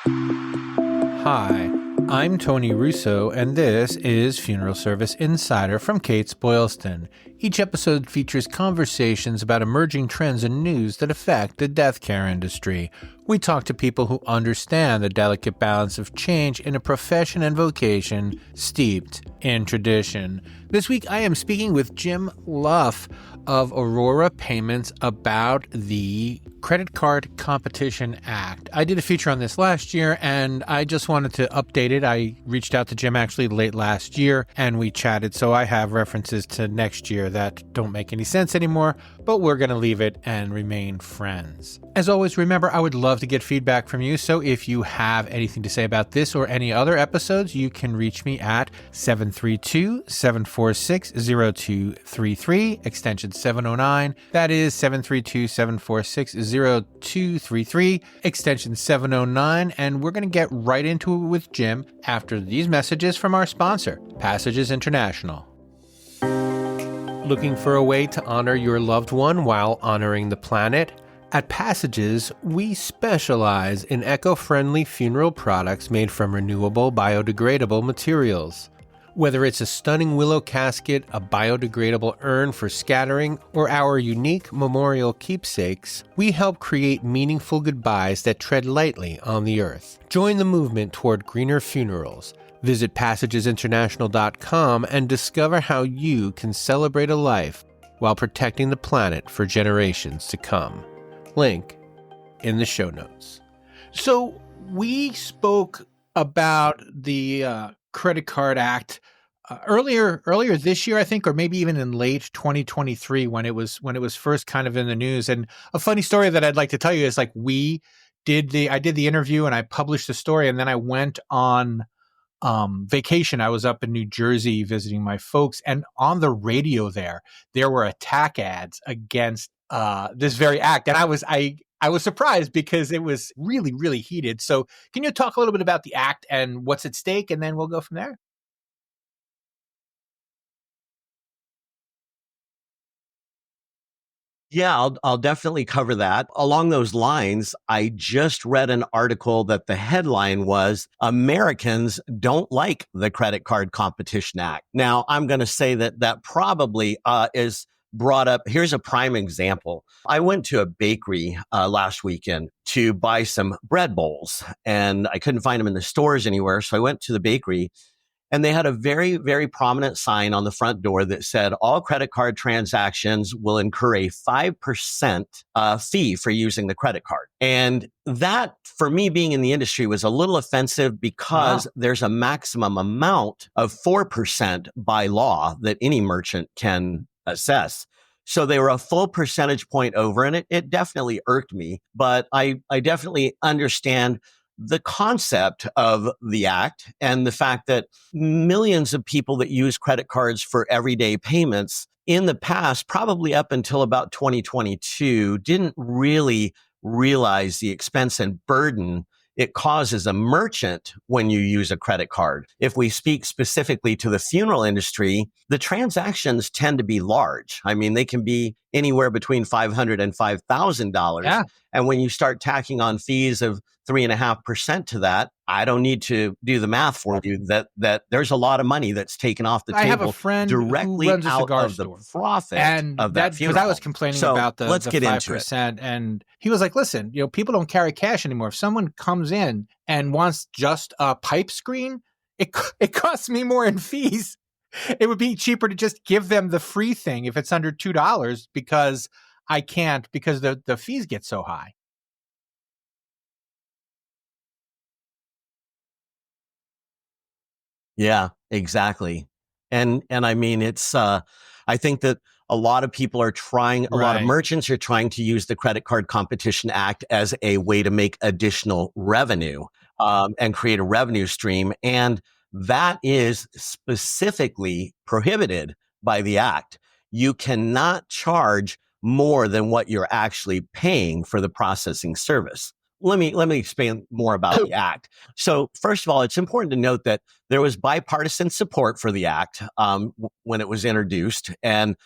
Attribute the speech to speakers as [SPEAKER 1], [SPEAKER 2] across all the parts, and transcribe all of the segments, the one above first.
[SPEAKER 1] Hi, I'm Tony Russo, and this is Funeral Service Insider from Kates-Boylston. Each episode features conversations about emerging trends and news that affect the death care industry. We talk to people who understand the delicate balance of change in a profession and vocation steeped in tradition. This week, I am speaking with Jim Luff of Aurora Payments about the Credit Card Competition Act. I did a feature on this last year, and I just wanted to update it. I reached out to Jim actually late last year, and we chatted, so I have references to next year that don't make any sense anymore, but we're going to leave it and remain friends. As always, remember, I would love to get feedback from you, so if you have anything to say about this or any other episodes, you can reach me at 732-746-0233, extension 709. That is 732-746-0233, extension 709, and we're going to get right into it with Jim after these messages from our sponsor, Passages International. Looking for a way to honor your loved one while honoring the planet? At Passages, we specialize in eco-friendly funeral products made from renewable, biodegradable materials. Whether it's a stunning willow casket, a biodegradable urn for scattering, or our unique memorial keepsakes, we help create meaningful goodbyes that tread lightly on the earth. Join the movement toward greener funerals. Visit passagesinternational.com and discover how you can celebrate a life while protecting the planet for generations to come. Link in the show notes. So we spoke about the Credit Card Act earlier this year, I think, or maybe even in late 2023 when it was first kind of in the news. And a funny story that I'd like to tell you is like I did the interview and I published the story, and then I went on vacation. I was up in New Jersey visiting my folks, and on the radio there were attack ads against this very act, and I was surprised because it was really, really heated. So can you talk a little bit about the act and what's at stake, and then we'll go from there?
[SPEAKER 2] Yeah, I'll definitely cover that. Along those lines, I just read an article that the headline was Americans don't like the Credit Card Competition Act. Now, I'm going to say that probably is brought up. Here's a prime example. I went to a bakery last weekend to buy some bread bowls, and I couldn't find them in the stores anywhere. So I went to the bakery, and they had a very, very prominent sign on the front door that said all credit card transactions will incur a 5% fee for using the credit card. And that, for me being in the industry, was a little offensive because there's a maximum amount of 4% by law that any merchant can assess. So they were a full percentage point over, and it definitely irked me. But I definitely understand the concept of the act and the fact that millions of people that use credit cards for everyday payments in the past, probably up until about 2022, didn't really realize the expense and burden it causes a merchant when you use a credit card. If we speak specifically to the funeral industry, the transactions tend to be large. I mean, they can be anywhere between $500 and $5,000.
[SPEAKER 1] Yeah.
[SPEAKER 2] And when you start tacking on fees of 3.5% to that, I don't need to do the math for you that there's a lot of money that's taken off the table.
[SPEAKER 1] I have a friend
[SPEAKER 2] directly
[SPEAKER 1] who runs a
[SPEAKER 2] out
[SPEAKER 1] cigar
[SPEAKER 2] of
[SPEAKER 1] store,
[SPEAKER 2] the profit
[SPEAKER 1] and
[SPEAKER 2] of that funeral.
[SPEAKER 1] Because I was complaining about the
[SPEAKER 2] 5%,
[SPEAKER 1] and he was like, "Listen, people don't carry cash anymore. If someone comes in and wants just a pipe screen, it costs me more in fees. It would be cheaper to just give them the free thing if it's under $2 because I can't because the fees get so high."
[SPEAKER 2] Yeah, exactly. And I mean, it's, I think that a lot of people are trying, a lot of merchants are trying to use the Credit Card Competition Act as a way to make additional revenue, and create a revenue stream. And that is specifically prohibited by the act. You cannot charge more than what you're actually paying for the processing service. Let me explain more about the act. So first of all, it's important to note that there was bipartisan support for the act when it was introduced. And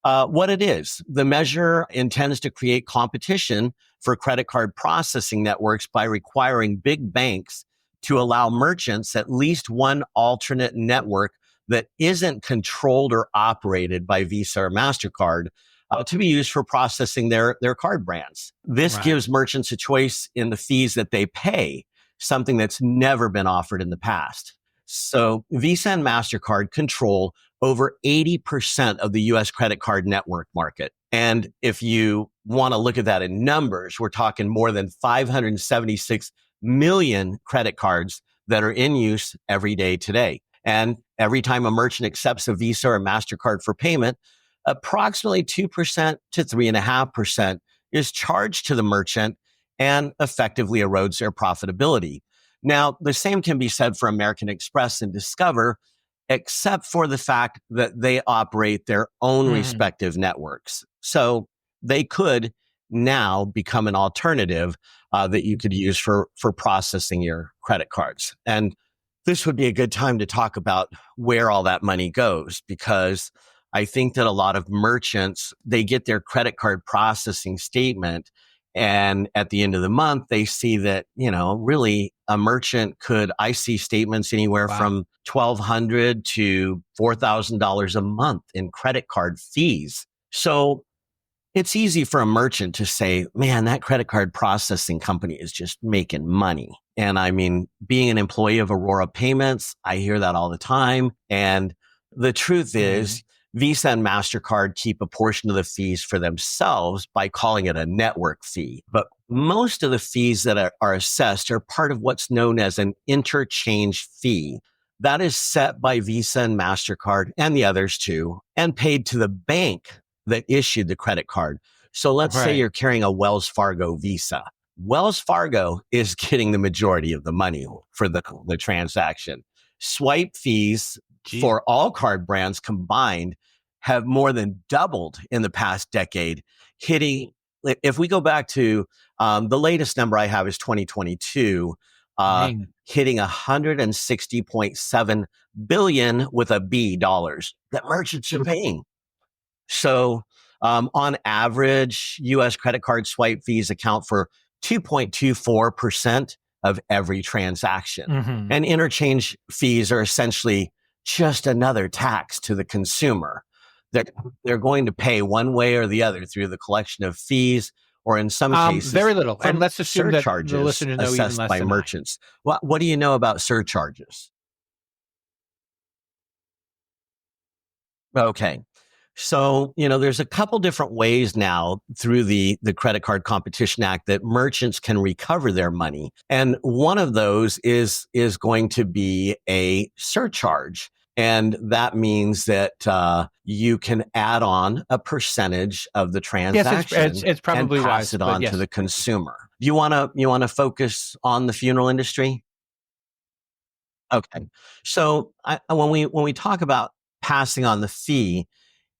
[SPEAKER 2] what it is, the measure intends to create competition for credit card processing networks by requiring big banks to allow merchants at least one alternate network that isn't controlled or operated by Visa or MasterCard to be used for processing their card brands. This gives merchants a choice in the fees that they pay, something that's never been offered in the past. So Visa and MasterCard control over 80% of the US credit card network market. And if you want to look at that in numbers, we're talking more than 576 million credit cards that are in use every day today. And every time a merchant accepts a Visa or MasterCard for payment, approximately 2% to 3.5% is charged to the merchant and effectively erodes their profitability. Now, the same can be said for American Express and Discover, except for the fact that they operate their own respective networks. So they could now become an alternative that you could use for processing your credit cards. And this would be a good time to talk about where all that money goes, because I think that a lot of merchants, they get their credit card processing statement, and at the end of the month, they see that, really a merchant I see statements anywhere from $1,200 to $4,000 a month in credit card fees. So it's easy for a merchant to say, man, that credit card processing company is just making money. And I mean, being an employee of Aurora Payments, I hear that all the time. And the truth is, Visa and MasterCard keep a portion of the fees for themselves by calling it a network fee. But most of the fees that are assessed are part of what's known as an interchange fee. That is set by Visa and MasterCard and the others too, and paid to the bank that issued the credit card. So let's say you're carrying a Wells Fargo Visa. Wells Fargo is getting the majority of the money for the transaction. Swipe fees for all card brands combined have more than doubled in the past decade, hitting, if we go back to the latest number I have is 2022, hitting $160.7 billion with a B dollars that merchants are paying. So on average, U.S. credit card swipe fees account for 2.24% of every transaction. And interchange fees are essentially just another tax to the consumer. They're going to pay one way or the other through the collection of fees, or in some cases,
[SPEAKER 1] very little. And let's assume that the listeners know even
[SPEAKER 2] assessed
[SPEAKER 1] less
[SPEAKER 2] by
[SPEAKER 1] than
[SPEAKER 2] merchants. What do you know about surcharges? Okay. So, there's a couple different ways now through the Credit Card Competition Act that merchants can recover their money. And one of those is going to be a surcharge. And that means that you can add on a percentage of the transaction
[SPEAKER 1] it's probably
[SPEAKER 2] and pass
[SPEAKER 1] wise,
[SPEAKER 2] it on to the consumer. You want to focus on the funeral industry? Okay. So when we talk about passing on the fee,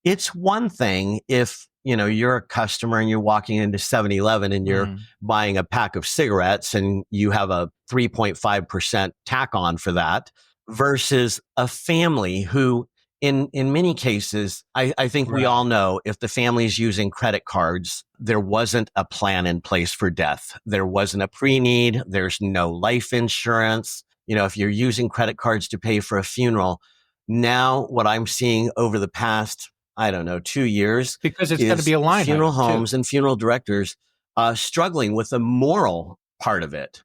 [SPEAKER 2] it's one thing if, you're a customer and you're walking into 7-Eleven and you're buying a pack of cigarettes and you have a 3.5% tack on for that, versus a family who, in many cases, I think we all know if the family is using credit cards, there wasn't a plan in place for death. There wasn't a pre-need. There's no life insurance. If you're using credit cards to pay for a funeral, now what I'm seeing over the past 2 years.
[SPEAKER 1] Because it's going to be a line
[SPEAKER 2] funeral
[SPEAKER 1] item,
[SPEAKER 2] homes and funeral directors struggling with the moral part of it.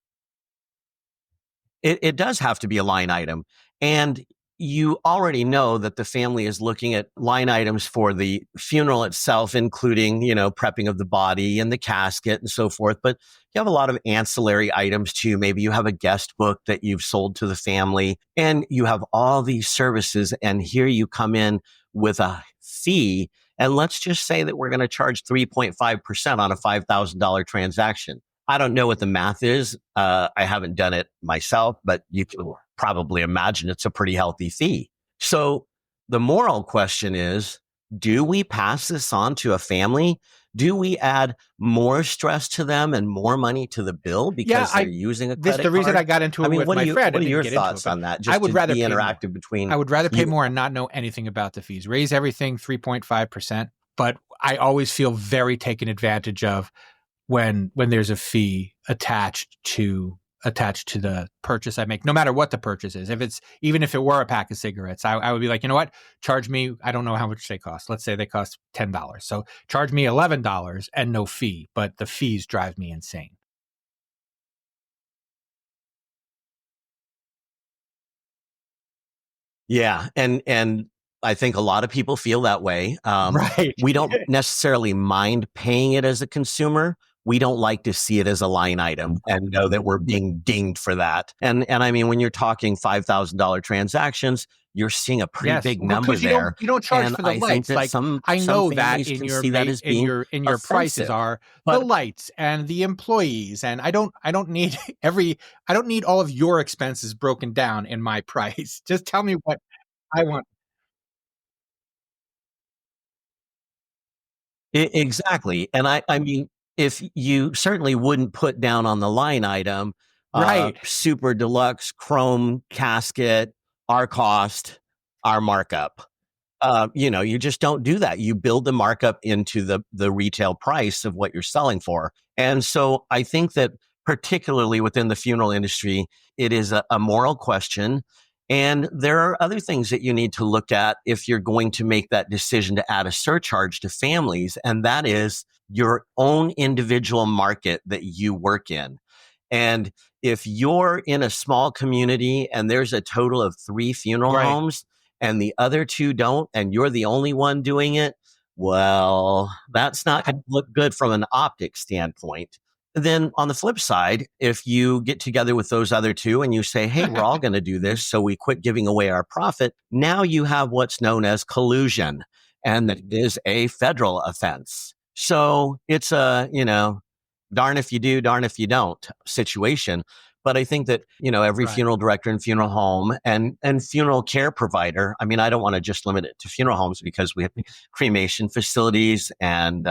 [SPEAKER 2] It does have to be a line item. And you already know that the family is looking at line items for the funeral itself, including, prepping of the body and the casket and so forth. But you have a lot of ancillary items too. Maybe you have a guest book that you've sold to the family and you have all these services. And here you come in with a fee. And let's just say that we're going to charge 3.5% on a $5,000 transaction. I don't know what the math is. I haven't done it myself, but you can probably imagine it's a pretty healthy fee. So the moral question is, do we pass this on to a family? Do we add more stress to them and more money to the bill because they're using a credit card?
[SPEAKER 1] The reason I got into it with my friend.
[SPEAKER 2] What are your thoughts on that? Just
[SPEAKER 1] I would rather
[SPEAKER 2] be
[SPEAKER 1] pay
[SPEAKER 2] interactive
[SPEAKER 1] more.
[SPEAKER 2] between.
[SPEAKER 1] I would rather pay more and not know anything about the fees. Raise everything 3.5%, but I always feel very taken advantage of.
[SPEAKER 3] when there's a fee attached to the purchase I make, no matter what the purchase is. Even if it were a pack of cigarettes, I would be like, you know what? Charge me, I don't know how much they cost. Let's say they cost $10. So charge me $11 and no fee, but the fees drive me insane.
[SPEAKER 2] Yeah. And I think a lot of people feel that way.
[SPEAKER 3] Right.
[SPEAKER 2] We don't necessarily mind paying it as a consumer. We don't like to see it as a line item and know that we're being dinged for that. And I mean, when you're talking $5,000 transactions, you're seeing a pretty
[SPEAKER 3] Yes,
[SPEAKER 2] big
[SPEAKER 3] well,
[SPEAKER 2] number
[SPEAKER 3] 'cause
[SPEAKER 2] there.
[SPEAKER 3] you don't charge
[SPEAKER 2] And
[SPEAKER 3] for the
[SPEAKER 2] I think
[SPEAKER 3] lights.
[SPEAKER 2] that
[SPEAKER 3] Like,
[SPEAKER 2] some
[SPEAKER 3] I know that
[SPEAKER 2] families
[SPEAKER 3] in
[SPEAKER 2] can
[SPEAKER 3] your
[SPEAKER 2] see that as being
[SPEAKER 3] in your prices
[SPEAKER 2] offensive.
[SPEAKER 3] are the
[SPEAKER 2] But
[SPEAKER 3] lights and the employees, and I don't need I don't need all of your expenses broken down in my price. Just tell me what I want.
[SPEAKER 2] Exactly. And I mean, if you certainly wouldn't put down on the line item,
[SPEAKER 3] Right.
[SPEAKER 2] super deluxe chrome casket, our cost, our markup. You just don't do that. You build the markup into the retail price of what you're selling for. And so I think that particularly within the funeral industry, it is a moral question. And there are other things that you need to look at if you're going to make that decision to add a surcharge to families. And that is your own individual market that you work in. And if you're in a small community and there's a total of 3 funeral
[SPEAKER 3] Right.
[SPEAKER 2] homes and the other 2 don't, and you're the only one doing it, well, that's not going to look good from an optic standpoint. Then on the flip side, if you get together with those other 2 and you say, hey, we're all going to do this, so we quit giving away our profit, now you have what's known as collusion, and that is a federal offense. So it's darn if you do, darn if you don't situation. But I think that, every
[SPEAKER 3] Right.
[SPEAKER 2] funeral director and funeral home and funeral care provider, I mean, I don't want to just limit it to funeral homes because we have cremation facilities and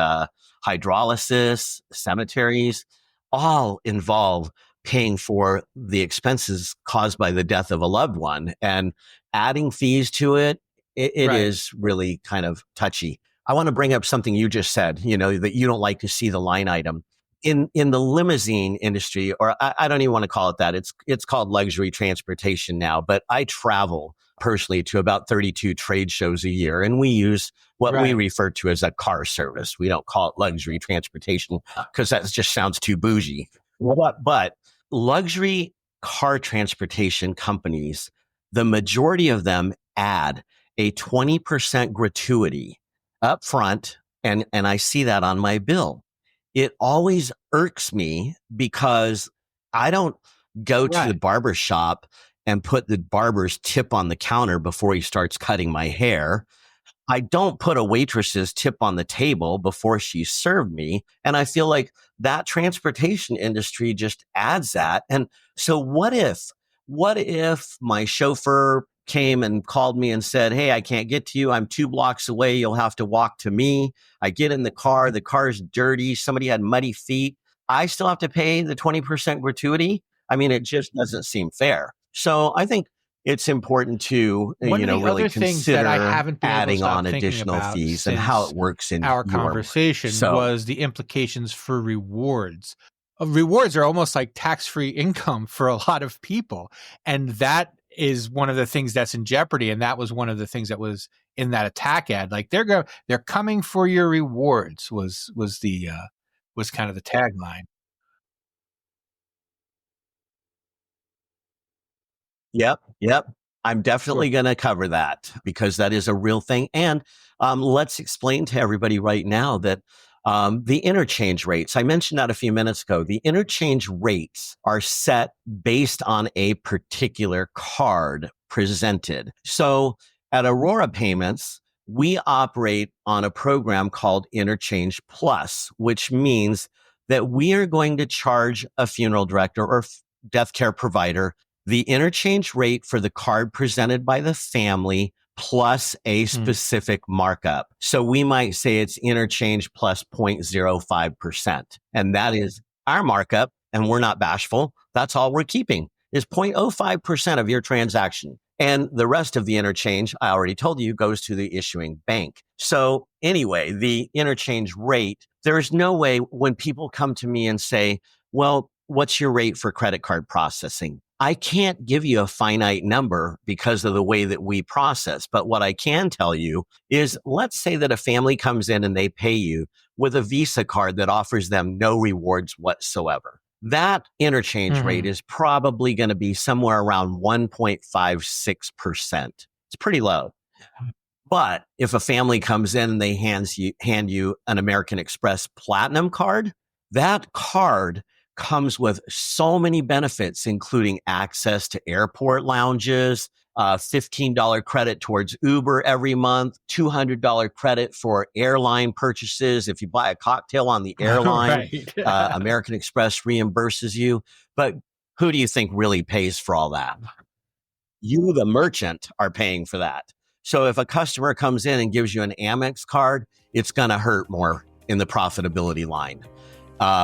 [SPEAKER 2] hydrolysis, cemeteries, all involve paying for the expenses caused by the death of a loved one. And adding fees to it
[SPEAKER 3] Right.
[SPEAKER 2] is really kind of touchy. I want to bring up something you just said, that you don't like to see the line item in the limousine industry, or I don't even want to call it that. It's called luxury transportation now, but I travel personally to about 32 trade shows a year, and we use what we
[SPEAKER 3] Right.
[SPEAKER 2] refer to as a car service. We don't call it luxury transportation because that just sounds too bougie. But luxury car transportation companies, the majority of them add a 20% gratuity up front, and I see that on my bill. It always irks me because I don't go to the
[SPEAKER 3] Right.
[SPEAKER 2] barber shop and put the barber's tip on the counter before he starts cutting my hair. I don't put a waitress's tip on the table before she served me. And I feel like that transportation industry just adds that. And so what if my chauffeur came and called me and said, hey, I can't get to you. I'm 2 blocks away. You'll have to walk to me. I get in the car's dirty. Somebody had muddy feet. I still have to pay the 20% gratuity. I mean, it just doesn't seem fair. So I think it's important to,
[SPEAKER 3] One of the
[SPEAKER 2] really
[SPEAKER 3] other things that I
[SPEAKER 2] consider
[SPEAKER 3] haven't been able to
[SPEAKER 2] adding
[SPEAKER 3] stop
[SPEAKER 2] on
[SPEAKER 3] thinking
[SPEAKER 2] additional
[SPEAKER 3] about
[SPEAKER 2] fees and how
[SPEAKER 3] since
[SPEAKER 2] it works in
[SPEAKER 3] our
[SPEAKER 2] your.
[SPEAKER 3] conversation
[SPEAKER 2] So
[SPEAKER 3] was the implications for rewards. Rewards are almost like tax-free income for a lot of people. And that is one of the things that's in jeopardy. And that was one of the things that was in that attack ad. Like they're coming for your rewards was kind of the tagline.
[SPEAKER 2] Yep. I'm
[SPEAKER 3] Sure.
[SPEAKER 2] definitely going to cover that because that is a real thing. And let's explain to everybody right now that the interchange rates, I mentioned that a few minutes ago, the interchange rates are set based on a particular card presented. So at Aurora Payments, we operate on a program called Interchange Plus, which means that we are going to charge a funeral director or death care provider the interchange rate for the card presented by the family plus a specific markup. So we might say it's interchange plus 0.05%. And that is our markup. And we're not bashful. That's all we're keeping is 0.05% of your transaction. And the rest of the interchange, I already told you, goes to the issuing bank. So anyway, the interchange rate There is no way when people come to me and say, well, what's your rate for credit card processing? I can't give you a finite number because of the way that we process. But what I can tell you is, let's say that a family comes in and they pay you with a Visa card that offers them no rewards whatsoever. That interchange rate is probably going to be somewhere around 1.56%. It's pretty low. But if a family comes in and they hand you an American Express Platinum card, that card comes with so many benefits, including access to airport lounges, $15 credit towards Uber every month, $200 credit for airline purchases. If you buy a cocktail on the airline, American Express reimburses you. But who do you think really pays for all that? You, the merchant, are paying for that. So if a customer comes in and gives you an Amex card, it's going to hurt more in the profitability line.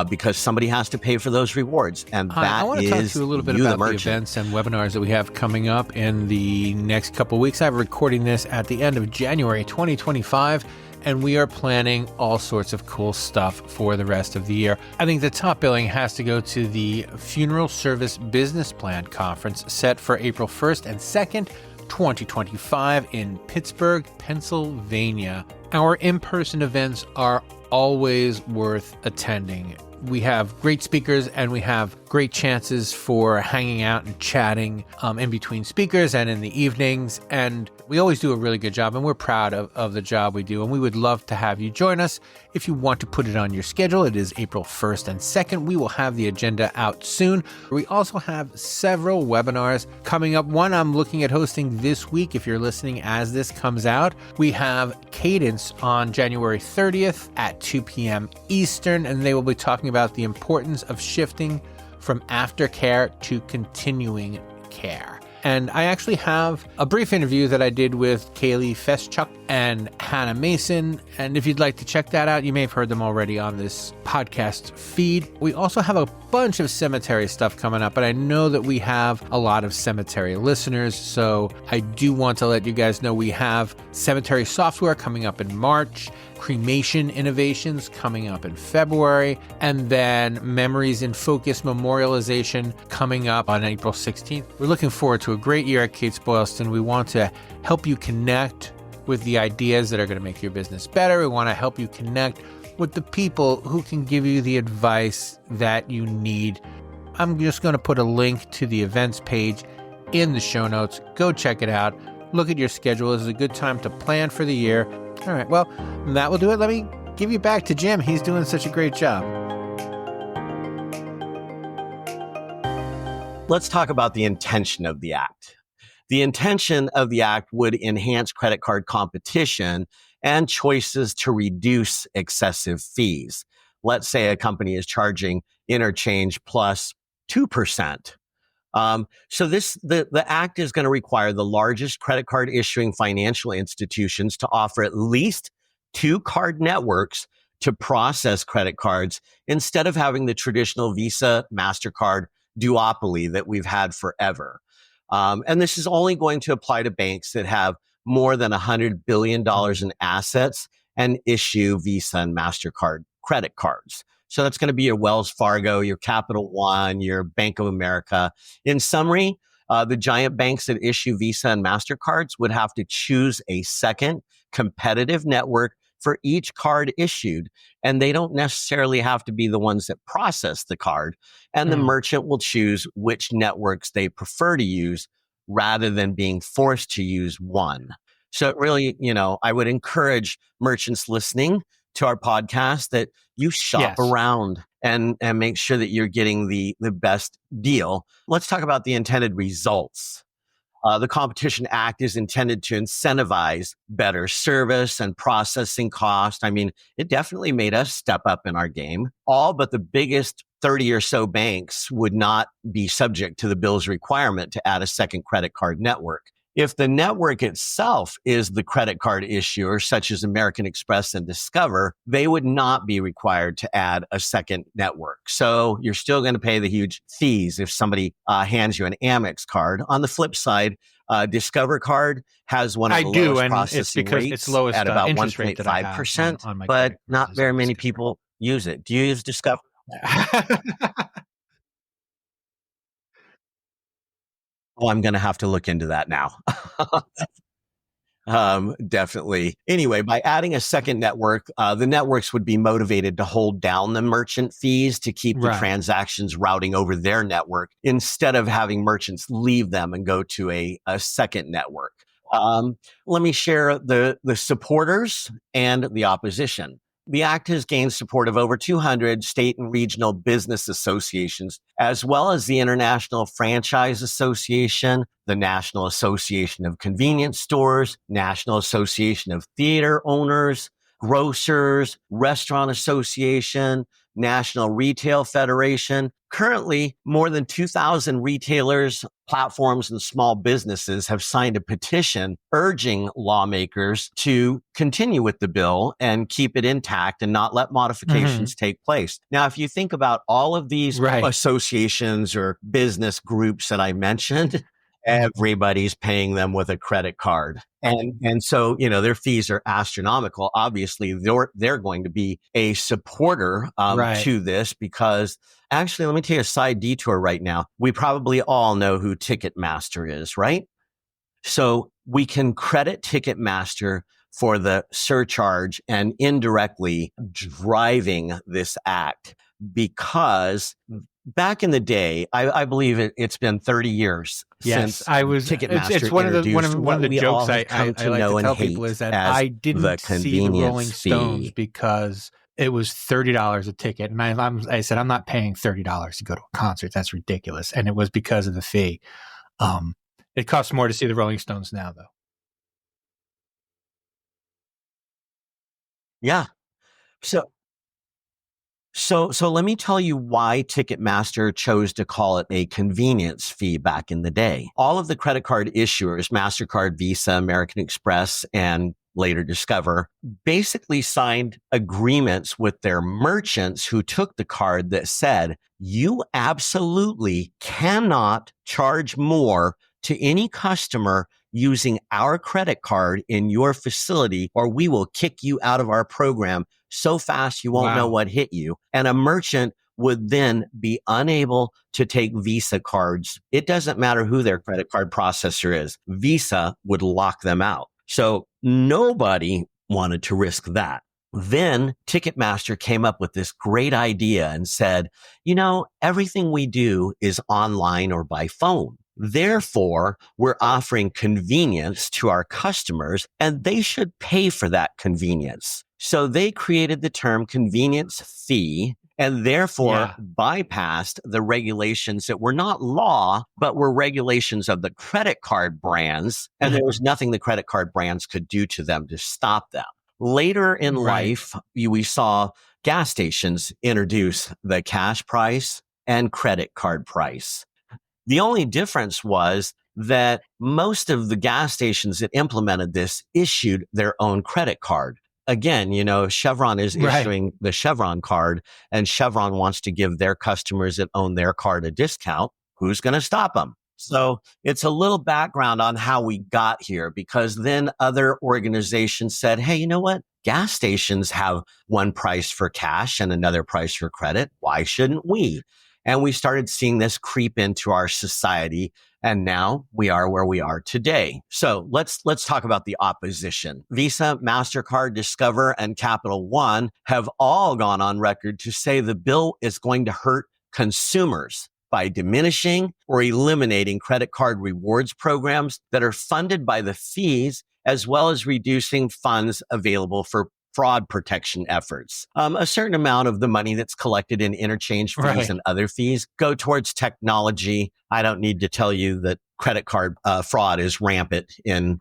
[SPEAKER 2] Because somebody has to pay for those rewards. And
[SPEAKER 1] I want to talk to you a little bit about the events and webinars that we have coming up in the next couple of weeks. I'm recording this at the end of January 2025, and we are planning all sorts of cool stuff for the rest of the year. I think the top billing has to go to the Funeral Service Business Plan Conference set for April 1st and 2nd, 2025 in Pittsburgh, Pennsylvania. Our in-person events are always worth attending. We have great speakers and we have great chances for hanging out and chatting in between speakers and in the evenings. And we always do a really good job, and we're proud of the job we do. And we would love to have you join us. If you want to put it on your schedule, it is April 1st and 2nd. We will have the agenda out soon. We also have several webinars coming up. One I'm looking at hosting this week, if you're listening as this comes out. We have Cadence on January 30th at 2 p.m. Eastern, and they will be talking about the importance of shifting from aftercare to continuing care. And I actually have a brief interview that I did with Kaylee Feschuk and Hannah Mason. And if you'd like to check that out, you may have heard them already on this podcast feed. We also have a bunch of cemetery stuff coming up, but I know that we have a lot of cemetery listeners. So I do want to let you guys know we have cemetery software coming up in March, cremation innovations coming up in February, and then Memories in Focus memorialization coming up on April 16th. We're looking forward to a great year at Kates-Boylston. We want to help you connect with the ideas that are going to make your business better. We want to help you connect with the people who can give you the advice that you need. I'm just going to put a link to the events page in the show notes. Go check it out. Look at your schedule. This is a good time to plan for the year. All right, well, that will do it. Let me give you back to Jim. He's doing such a great job.
[SPEAKER 2] Let's talk about the intention of the act. The intention of the act would enhance credit card competition and choices to reduce excessive fees. Let's say a company is charging interchange plus 2%. So the act is going to require the largest credit card issuing financial institutions to offer at least 2 card networks to process credit cards instead of having the traditional Visa, MasterCard duopoly that we've had forever. And this is only going to apply to banks that have more than $100 billion in assets and issue Visa and MasterCard credit cards. So that's going to be your Wells Fargo, your Capital One, your Bank of America. In summary, the giant banks that issue Visa and MasterCards would have to choose a second competitive network for each card issued. And they don't necessarily have to be the ones that process the card. And the merchant will choose which networks they prefer to use rather than being forced to use one. So it really, I would encourage merchants listening to our podcast that you shop around and make sure that you're getting the best deal. Let's talk about the intended results. The Competition Act is intended to incentivize better service and processing cost. I mean, it definitely made us step up in our game. All but the biggest 30 or so banks would not be subject to the bill's requirement to add a second credit card network. If the network itself is the credit card issuer, such as American Express and Discover, they would not be required to add a second network. So you're still going to pay the huge fees if somebody hands you an Amex card. On the flip side, Discover card has one of the lowest processing rates
[SPEAKER 3] it's lowest,
[SPEAKER 2] at about
[SPEAKER 3] interest rate that I have
[SPEAKER 2] 1.5%,
[SPEAKER 3] on my
[SPEAKER 2] but
[SPEAKER 3] credit
[SPEAKER 2] not
[SPEAKER 3] card
[SPEAKER 2] very
[SPEAKER 3] is
[SPEAKER 2] many
[SPEAKER 3] Discover.
[SPEAKER 2] people use it. Do you use Discover? Oh, I'm going to have to look into that now. Definitely. Anyway, by adding a second network, the networks would be motivated to hold down the merchant fees to keep the
[SPEAKER 3] Right.
[SPEAKER 2] transactions routing over their network instead of having merchants leave them and go to a second network. Let me share the supporters and the opposition. The act has gained support of over 200 state and regional business associations, as well as the International Franchise Association, the National Association of Convenience Stores, National Association of Theater Owners, Grocers, Restaurant Association, National Retail Federation. Currently, more than 2,000 retailers, platforms, and small businesses have signed a petition urging lawmakers to continue with the bill and keep it intact and not let modifications take place. Now, if you think about all of these
[SPEAKER 3] Right.
[SPEAKER 2] associations or business groups that I mentioned, everybody's paying them with a credit card. And so, their fees are astronomical. Obviously, they're going to be a supporter
[SPEAKER 3] Right.
[SPEAKER 2] to this because actually, let me take a side detour right now. We probably all know who Ticketmaster is, right? So we can credit Ticketmaster for the surcharge and indirectly driving this act because back in the day, I believe it's been 30 years since Ticketmaster
[SPEAKER 3] it's one of the
[SPEAKER 2] introduced
[SPEAKER 3] one of the
[SPEAKER 2] what we
[SPEAKER 3] jokes
[SPEAKER 2] all
[SPEAKER 3] I
[SPEAKER 2] have come
[SPEAKER 3] like
[SPEAKER 2] to know
[SPEAKER 3] to
[SPEAKER 2] and
[SPEAKER 3] tell people
[SPEAKER 2] hate
[SPEAKER 3] is that
[SPEAKER 2] as
[SPEAKER 3] I
[SPEAKER 2] the
[SPEAKER 3] didn't see the Rolling
[SPEAKER 2] convenience
[SPEAKER 3] Stones
[SPEAKER 2] fee.
[SPEAKER 3] because it was $30 a ticket, and I said I'm not paying $30 to go to a concert. That's ridiculous, and it was because of the fee. It costs more to see the Rolling Stones now, though.
[SPEAKER 2] Yeah. So let me tell you why Ticketmaster chose to call it a convenience fee back in the day. All of the credit card issuers, MasterCard, Visa, American Express, and later Discover, basically signed agreements with their merchants who took the card that said, you absolutely cannot charge more to any customer using our credit card in your facility, or we will kick you out of our program so fast you won't know what hit you. And a merchant would then be unable to take Visa cards. It doesn't matter who their credit card processor is. Visa would lock them out. So nobody wanted to risk that. Then Ticketmaster came up with this great idea and said, everything we do is online or by phone. Therefore, we're offering convenience to our customers and they should pay for that convenience. So they created the term convenience fee and therefore bypassed the regulations that were not law, but were regulations of the credit card brands. And there was nothing the credit card brands could do to them to stop them. Later in life, we saw gas stations introduce the cash price and credit card price. The only difference was that most of the gas stations that implemented this issued their own credit card. Again, Chevron is issuing the Chevron card and Chevron wants to give their customers that own their card a discount. Who's going to stop them? So it's a little background on how we got here because then other organizations said, hey, you know what? Gas stations have one price for cash and another price for credit. Why shouldn't we? And we started seeing this creep into our society. And now we are where we are today. So let's talk about the opposition. Visa, MasterCard, Discover, and Capital One have all gone on record to say the bill is going to hurt consumers by diminishing or eliminating credit card rewards programs that are funded by the fees, as well as reducing funds available for fraud protection efforts. A certain amount of the money that's collected in interchange fees and other fees go towards technology. I don't need to tell you that credit card fraud is rampant in,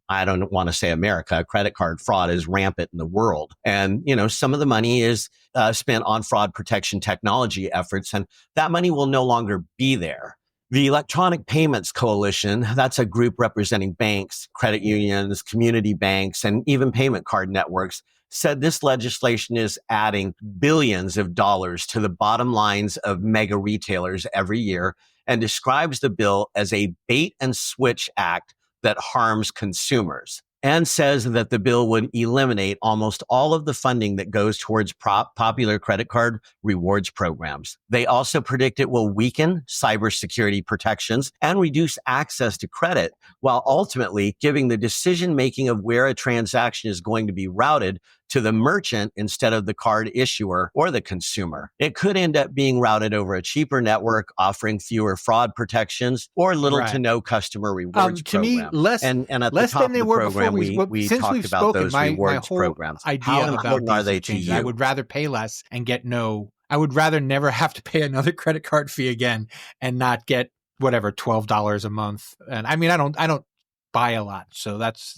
[SPEAKER 2] I don't want to say America, credit card fraud is rampant in the world. And, some of the money is spent on fraud protection technology efforts, and that money will no longer be there. The Electronic Payments Coalition, that's a group representing banks, credit unions, community banks, and even payment card networks, said this legislation is adding billions of dollars to the bottom lines of mega retailers every year and describes the bill as a bait and switch act that harms consumers. and says that the bill would eliminate almost all of the funding that goes towards popular credit card rewards programs. They also predict it will weaken cybersecurity protections and reduce access to credit, while ultimately giving the decision-making of where a transaction is going to be routed to the merchant instead of the card issuer or the consumer. It could end up being routed over a cheaper network, offering fewer fraud protections or little to no customer rewards
[SPEAKER 3] to
[SPEAKER 2] program.
[SPEAKER 3] me, less
[SPEAKER 2] and at
[SPEAKER 3] less
[SPEAKER 2] the top
[SPEAKER 3] than they
[SPEAKER 2] of the
[SPEAKER 3] were
[SPEAKER 2] program,
[SPEAKER 3] before.
[SPEAKER 2] we
[SPEAKER 3] Since
[SPEAKER 2] talked
[SPEAKER 3] we've
[SPEAKER 2] about
[SPEAKER 3] spoken,
[SPEAKER 2] those
[SPEAKER 3] my
[SPEAKER 2] rewards
[SPEAKER 3] whole
[SPEAKER 2] programs.
[SPEAKER 3] idea
[SPEAKER 2] How
[SPEAKER 3] about
[SPEAKER 2] important are they to
[SPEAKER 3] changes.
[SPEAKER 2] you?
[SPEAKER 3] I would rather pay less and get no. I would rather never have to pay another credit card fee again and not get whatever $12 a month. And I mean, I don't buy a lot, so that's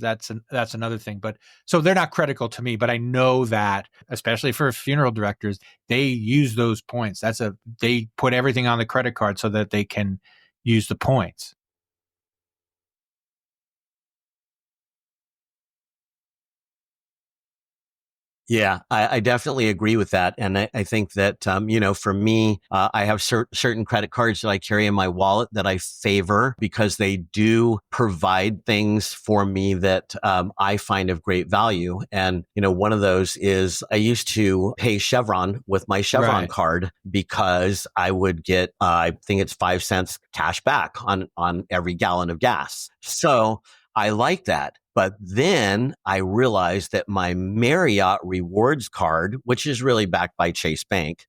[SPEAKER 3] another thing. But so they're not critical to me, but I know that especially for funeral directors, they use those points. They put everything on the credit card so that they can use the points.
[SPEAKER 2] Yeah, I definitely agree with that. And I think that, for me, I have certain credit cards that I carry in my wallet that I favor because they do provide things for me that I find of great value. And, one of those is I used to pay Chevron with my Chevron card because I would get, I think it's 5 cents cash back on every gallon of gas. So I like that. But then I realized that my Marriott rewards card, which is really backed by Chase Bank,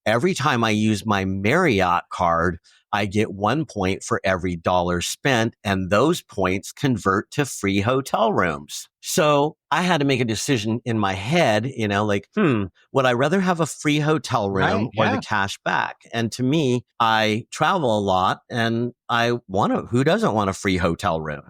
[SPEAKER 2] every time I use my Marriott card, I get 1 point for every dollar spent, and those points convert to free hotel rooms. So I had to make a decision in my head, would I rather have a free hotel room or the cash back? And to me, I travel a lot and who doesn't want a free hotel room?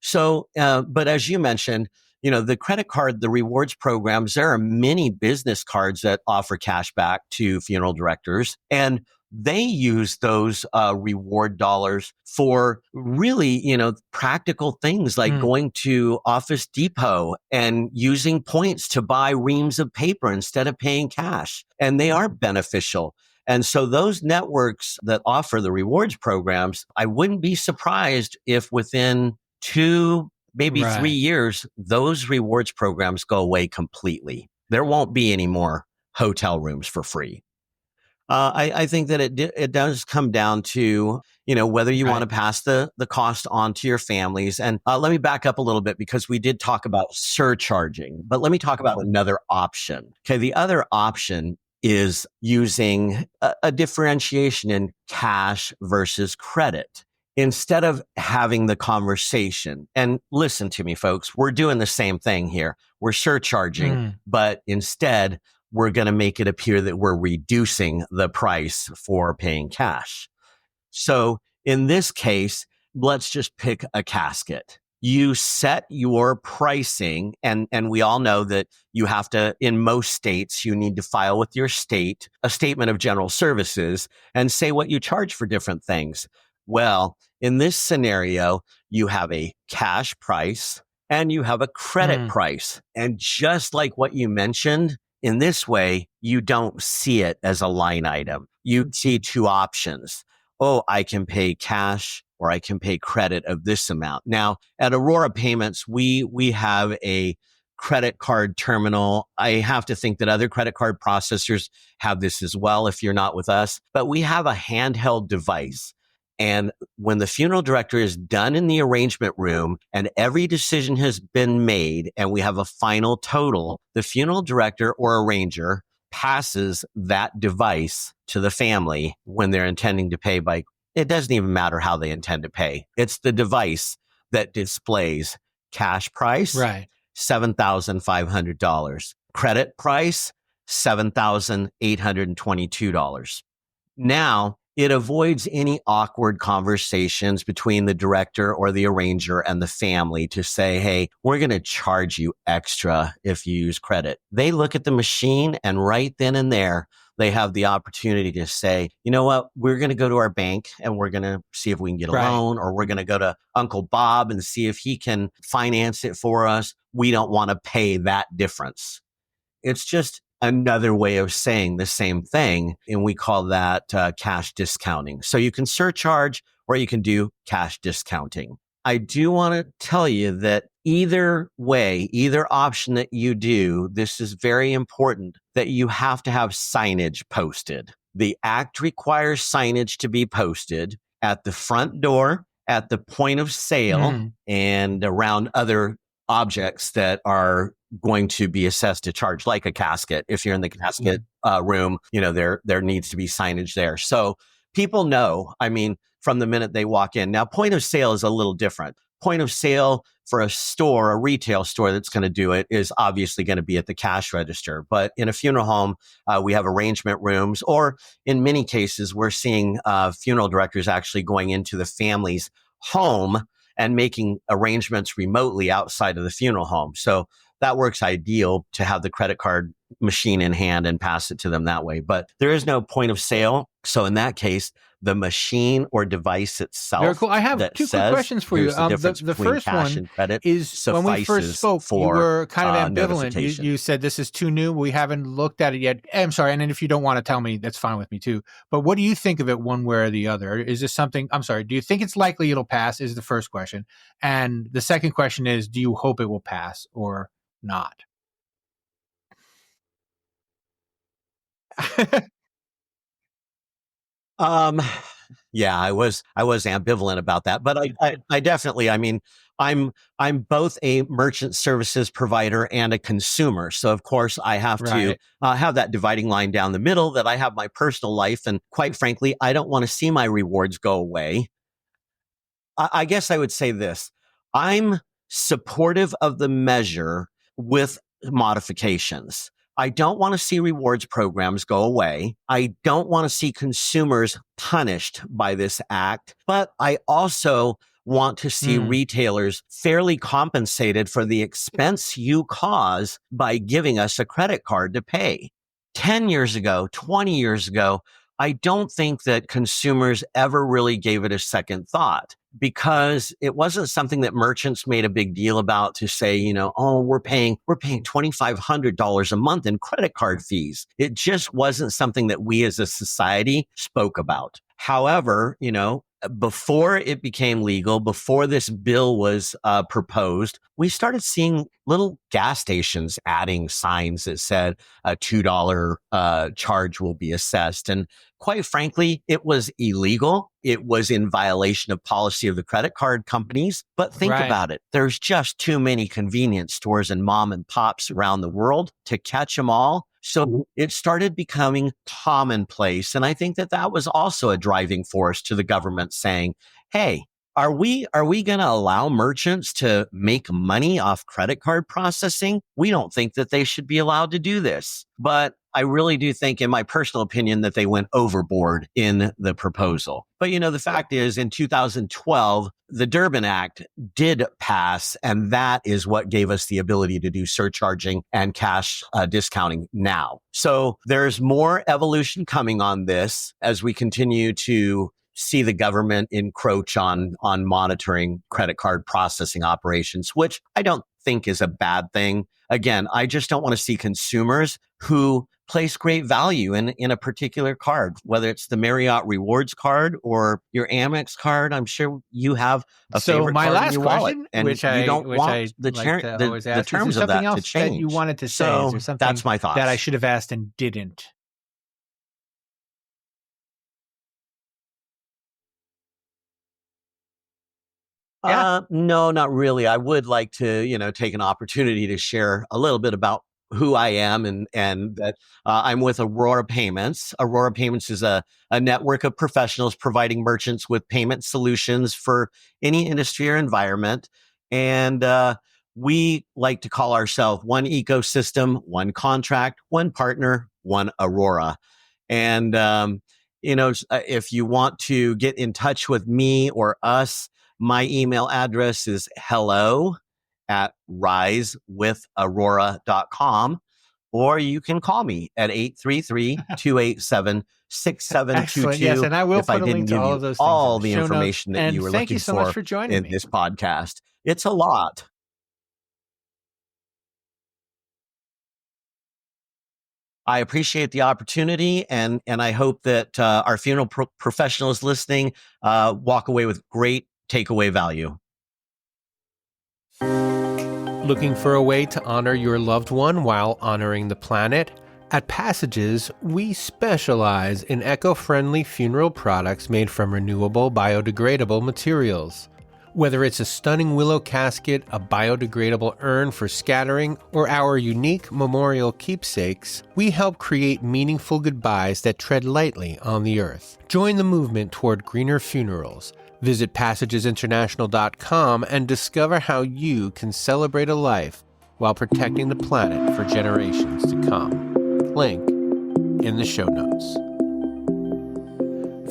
[SPEAKER 2] So, but as you mentioned, the credit card, the rewards programs, there are many business cards that offer cash back to funeral directors, and they use those reward dollars for really, practical things like going to Office Depot and using points to buy reams of paper instead of paying cash. And they are beneficial. And so those networks that offer the rewards programs, I wouldn't be surprised if within 2, maybe 3 years, those rewards programs go away completely. There won't be any more hotel rooms for free. I think that it does come down to, whether you want to pass the cost on to your families. And let me back up a little bit because we did talk about surcharging, but let me talk about another option. Okay. The other option is using a differentiation in cash versus credit. Instead of having the conversation, and listen to me, folks, we're doing the same thing here. We're surcharging, but instead we're going to make it appear that we're reducing the price for paying cash. So in this case, let's just pick a casket. You set your pricing, and we all know that you have to, in most states, you need to file with your state a statement of general services and say what you charge for different things. Well, in this scenario, you have a cash price and you have a credit price. And just like what you mentioned, in this way, you don't see it as a line item. You see 2 options. Oh, I can pay cash or I can pay credit of this amount. Now, at Aurora Payments, we have a credit card terminal. I have to think that other credit card processors have this as well if you're not with us, but we have a handheld device. And when the funeral director is done in the arrangement room and every decision has been made and we have a final total, the funeral director or arranger passes that device to the family when they're intending to pay by, it doesn't even matter how they intend to pay. It's the device that displays cash price, $7,500. Credit price, $7,822. Now, it avoids any awkward conversations between the director or the arranger and the family to say, hey, we're going to charge you extra if you use credit. They look at the machine and right then and there, they have the opportunity to say, you know what, we're going to go to our bank and we're going to see if we can get a loan, or we're going to go to Uncle Bob and see if he can finance it for us. We don't want to pay that difference. It's just another way of saying the same thing, and we call that cash discounting. So you can surcharge or you can do cash discounting. I do want to tell you that either way, either option that you do, this is very important that you have to have signage posted. The act requires signage to be posted at the front door, at the point of sale, and around other objects that are going to be assessed a charge, like a casket. If you're in the casket room, there needs to be signage there. So people know, from the minute they walk in. Now, point of sale is a little different. Point of sale for a store, a retail store that's going to do it, is obviously going to be at the cash register. But in a funeral home, we have arrangement rooms, or in many cases, we're seeing funeral directors actually going into the family's home and making arrangements remotely outside of the funeral home. So that works ideal to have the credit card machine in hand and pass it to them that way. But there is no point of sale. So in that case, the machine or device itself.
[SPEAKER 3] Very cool. I have two quick questions for you. The first one is, when we first spoke, you were kind of ambivalent. You said this is too new. We haven't looked at it yet. I'm sorry. And then if you don't want to tell me, that's fine with me too. But what do you think of it one way or the other? Is this something, do you think it's likely it'll pass is the first question. And the second question is, do you hope it will pass or not?
[SPEAKER 2] Yeah, I was ambivalent about that, but I definitely, I'm both a merchant services provider and a consumer. So of course I have to have that dividing line down the middle, that I have my personal life. And quite frankly, I don't want to see my rewards go away. I guess I would say this: I'm supportive of the measure with modifications. I don't want to see rewards programs go away. I don't want to see consumers punished by this act, but I also want to see retailers fairly compensated for the expense you cause by giving us a credit card to pay. 10 years ago, 20 years ago, I don't think that consumers ever really gave it a second thought, because it wasn't something that merchants made a big deal about to say, we're paying $2,500 a month in credit card fees. It just wasn't something that we as a society spoke about. However, before it became legal, before this bill was proposed, we started seeing little gas stations adding signs that said a $2 charge will be assessed. And quite frankly, it was illegal. It was in violation of policy of the credit card companies. But think about it. There's just too many convenience stores and mom and pops around the world to catch them all. So it started becoming commonplace. And I think that was also a driving force to the government saying, hey, are we going to allow merchants to make money off credit card processing? We don't think that they should be allowed to do this. But I really do think, in my personal opinion, that they went overboard in the proposal. But, the fact is, in 2012, the Durbin Act did pass, and that is what gave us the ability to do surcharging and cash discounting now. So there's more evolution coming on this as we continue to see the government encroach on monitoring credit card processing operations, which I don't think is a bad thing. Again, I just don't want to see consumers who place great value in a particular card, whether it's the Marriott Rewards card or your Amex card. I'm sure you have a favorite card in your wallet, and you don't want the terms of that to change.
[SPEAKER 3] That you wanted to say,
[SPEAKER 2] so
[SPEAKER 3] is there something
[SPEAKER 2] that's my thoughts
[SPEAKER 3] that I should have asked and didn't?
[SPEAKER 2] No, not really. I would like to, take an opportunity to share a little bit about who I am and that I'm with Aurora Payments. Aurora Payments is a network of professionals providing merchants with payment solutions for any industry or environment. And we like to call ourselves one ecosystem, one contract, one partner, one Aurora. And, if you want to get in touch with me or us, my email address is hello@risewithaurora.com, or you can call me at 833-287-6722.
[SPEAKER 3] Yes, and I will
[SPEAKER 2] if
[SPEAKER 3] put
[SPEAKER 2] I
[SPEAKER 3] a
[SPEAKER 2] didn't
[SPEAKER 3] link
[SPEAKER 2] give
[SPEAKER 3] to all
[SPEAKER 2] you
[SPEAKER 3] of those
[SPEAKER 2] all
[SPEAKER 3] things
[SPEAKER 2] the information that you were
[SPEAKER 3] thank
[SPEAKER 2] looking
[SPEAKER 3] you so much for joining
[SPEAKER 2] in
[SPEAKER 3] me.
[SPEAKER 2] this podcast. It's a lot. I appreciate the opportunity, and I hope that our funeral professionals listening walk away with great takeaway value.
[SPEAKER 1] Looking for a way to honor your loved one while honoring the planet? At Passages, we specialize in eco-friendly funeral products made from renewable biodegradable materials. Whether it's a stunning willow casket, a biodegradable urn for scattering, or our unique memorial keepsakes, we help create meaningful goodbyes that tread lightly on the earth. Join the movement toward greener funerals. Visit passagesinternational.com and discover how you can celebrate a life while protecting the planet for generations to come. Link in the show notes.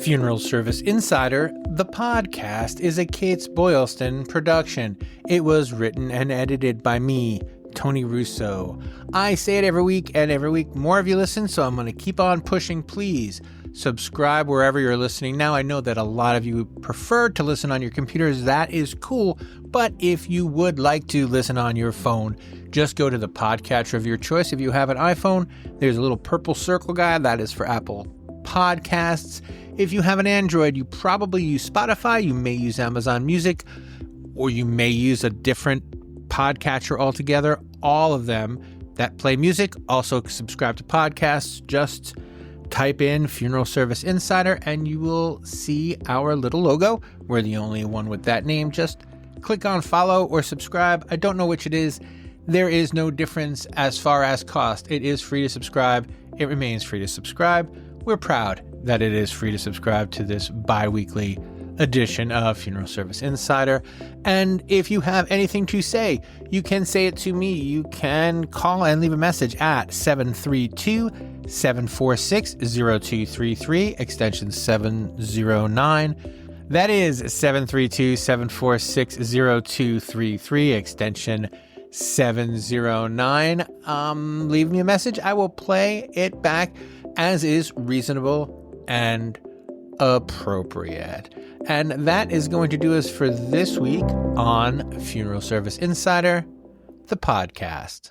[SPEAKER 3] Funeral Service Insider, the podcast, is a Kates-Boylston production. It was written and edited by me, Tony Russo. I say it every week, and every week more of you listen, so I'm going to keep on pushing. Please subscribe wherever you're listening. Now, I know that a lot of you prefer to listen on your computers. That is cool. But if you would like to listen on your phone, just go to the podcatcher of your choice. If you have an iPhone, there's a little purple circle guy. That is for Apple Podcasts. If you have an Android, you probably use Spotify. You may use Amazon Music, or you may use a different podcatcher altogether. All of them that play music also subscribe to podcasts. Just type in Funeral Service Insider and you will see our little logo. We're the only one with that name. Just click on follow or subscribe. I don't know which it is. There is no difference as far as cost. It is free to subscribe. It remains free to subscribe. We're proud that it is free to subscribe to this bi-weekly edition of Funeral Service Insider. And if you have anything to say, you can say it to me. You can call and leave a message at 732-746-0233, extension 709. That is 732-746-0233, extension 709. Leave me a message. I will play it back as is reasonable and appropriate. And that is going to do us for this week on Funeral Service Insider, the podcast.